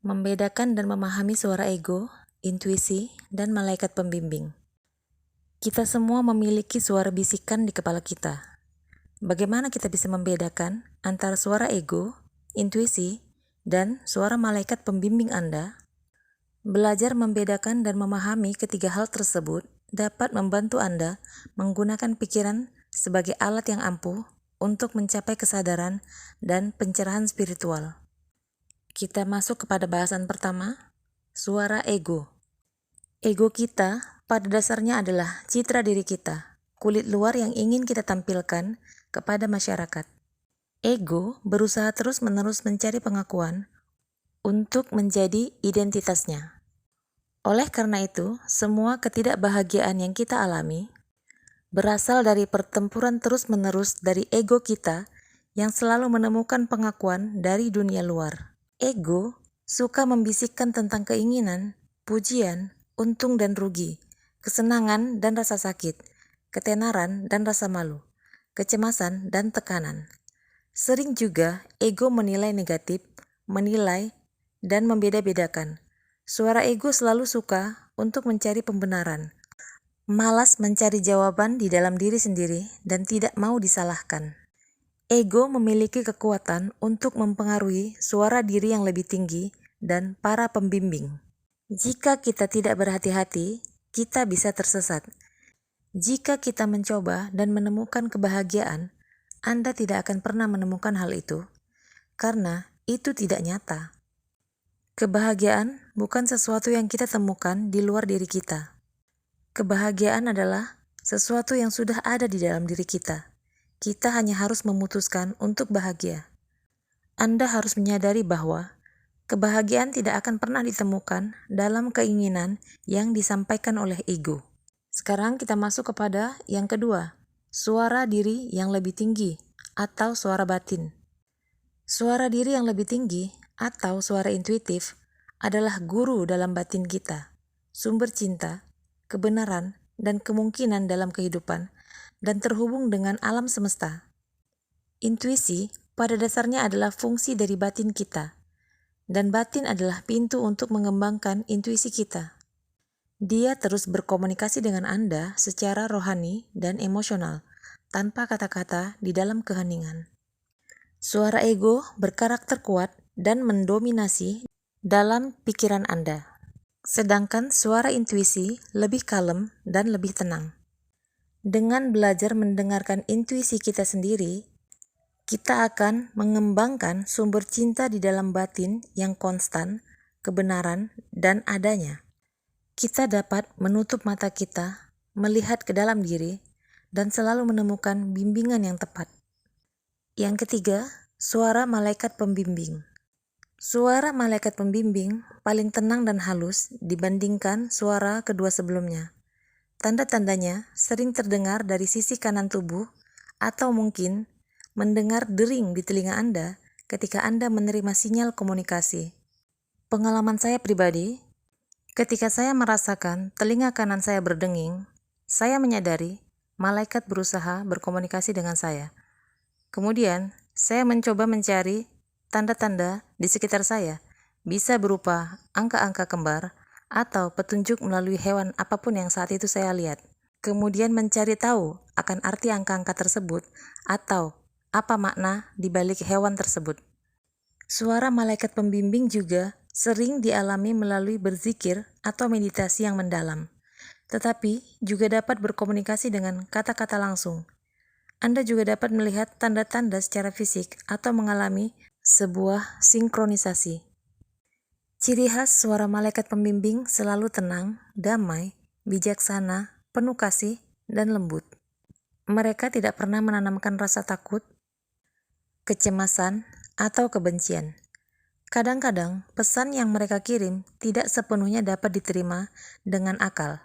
Membedakan dan memahami suara ego, intuisi, dan malaikat pembimbing. Kita semua memiliki suara bisikan di kepala kita. Bagaimana kita bisa membedakan antara suara ego, intuisi, dan suara malaikat pembimbing Anda? Belajar membedakan dan memahami ketiga hal tersebut dapat membantu Anda menggunakan pikiran sebagai alat yang ampuh untuk mencapai kesadaran dan pencerahan spiritual. Kita masuk kepada bahasan pertama, suara ego. Ego kita pada dasarnya adalah citra diri kita, kulit luar yang ingin kita tampilkan kepada masyarakat. Ego berusaha terus-menerus mencari pengakuan untuk menjadi identitasnya. Oleh karena itu, semua ketidakbahagiaan yang kita alami berasal dari pertempuran terus-menerus dari ego kita yang selalu menemukan pengakuan dari dunia luar. Ego suka membisikkan tentang keinginan, pujian, untung dan rugi, kesenangan dan rasa sakit, ketenaran dan rasa malu, kecemasan dan tekanan. Sering juga ego menilai negatif, menilai, dan membeda-bedakan. Suara ego selalu suka untuk mencari pembenaran, malas mencari jawaban di dalam diri sendiri dan tidak mau disalahkan. Ego memiliki kekuatan untuk mempengaruhi suara diri yang lebih tinggi dan para pembimbing. Jika kita tidak berhati-hati, kita bisa tersesat. Jika kita mencoba dan menemukan kebahagiaan, Anda tidak akan pernah menemukan hal itu, karena itu tidak nyata. Kebahagiaan bukan sesuatu yang kita temukan di luar diri kita. Kebahagiaan adalah sesuatu yang sudah ada di dalam diri kita. Kita hanya harus memutuskan untuk bahagia. Anda harus menyadari bahwa kebahagiaan tidak akan pernah ditemukan dalam keinginan yang disampaikan oleh ego. Sekarang kita masuk kepada yang kedua, suara diri yang lebih tinggi atau suara batin. Suara diri yang lebih tinggi atau suara intuitif adalah guru dalam batin kita, sumber cinta, kebenaran, dan kemungkinan dalam kehidupan, dan terhubung dengan alam semesta. Intuisi pada dasarnya adalah fungsi dari batin kita, dan batin adalah pintu untuk mengembangkan intuisi kita. Dia terus berkomunikasi dengan Anda secara rohani dan emosional, tanpa kata-kata di dalam keheningan. Suara ego berkarakter kuat dan mendominasi dalam pikiran Anda, sedangkan suara intuisi lebih kalem dan lebih tenang. Dengan belajar mendengarkan intuisi kita sendiri, kita akan mengembangkan sumber cinta di dalam batin yang konstan, kebenaran, dan adanya. Kita dapat menutup mata kita, melihat ke dalam diri, dan selalu menemukan bimbingan yang tepat. Yang ketiga, suara malaikat pembimbing. Suara malaikat pembimbing paling tenang dan halus dibandingkan suara kedua sebelumnya. Tanda-tandanya sering terdengar dari sisi kanan tubuh atau mungkin mendengar dering di telinga Anda ketika Anda menerima sinyal komunikasi. Pengalaman saya pribadi, ketika saya merasakan telinga kanan saya berdenging, saya menyadari malaikat berusaha berkomunikasi dengan saya. Kemudian, saya mencoba mencari tanda-tanda di sekitar saya, bisa berupa angka-angka kembar, atau petunjuk melalui hewan apapun yang saat itu saya lihat. Kemudian mencari tahu akan arti angka-angka tersebut atau apa makna di balik hewan tersebut. Suara malaikat pembimbing juga sering dialami melalui berzikir atau meditasi yang mendalam, tetapi juga dapat berkomunikasi dengan kata-kata langsung. Anda juga dapat melihat tanda-tanda secara fisik atau mengalami sebuah sinkronisasi. Ciri khas suara malaikat pembimbing selalu tenang, damai, bijaksana, penuh kasih, dan lembut. Mereka tidak pernah menanamkan rasa takut, kecemasan, atau kebencian. Kadang-kadang, pesan yang mereka kirim tidak sepenuhnya dapat diterima dengan akal,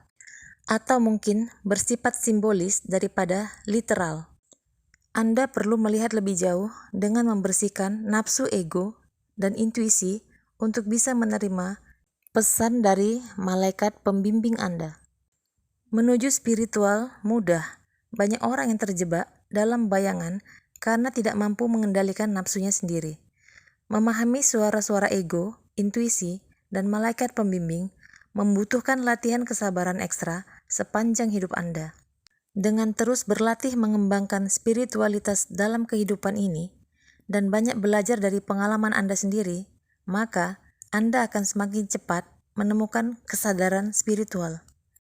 atau mungkin bersifat simbolis daripada literal. Anda perlu melihat lebih jauh dengan membersihkan nafsu ego dan intuisi untuk bisa menerima pesan dari malaikat pembimbing Anda. Menuju spiritual mudah. Banyak orang yang terjebak dalam bayangan karena tidak mampu mengendalikan nafsunya sendiri. Memahami suara-suara ego, intuisi, dan malaikat pembimbing membutuhkan latihan kesabaran ekstra sepanjang hidup Anda. Dengan terus berlatih mengembangkan spiritualitas dalam kehidupan ini dan banyak belajar dari pengalaman Anda sendiri, maka Anda akan semakin cepat menemukan kesadaran spiritual.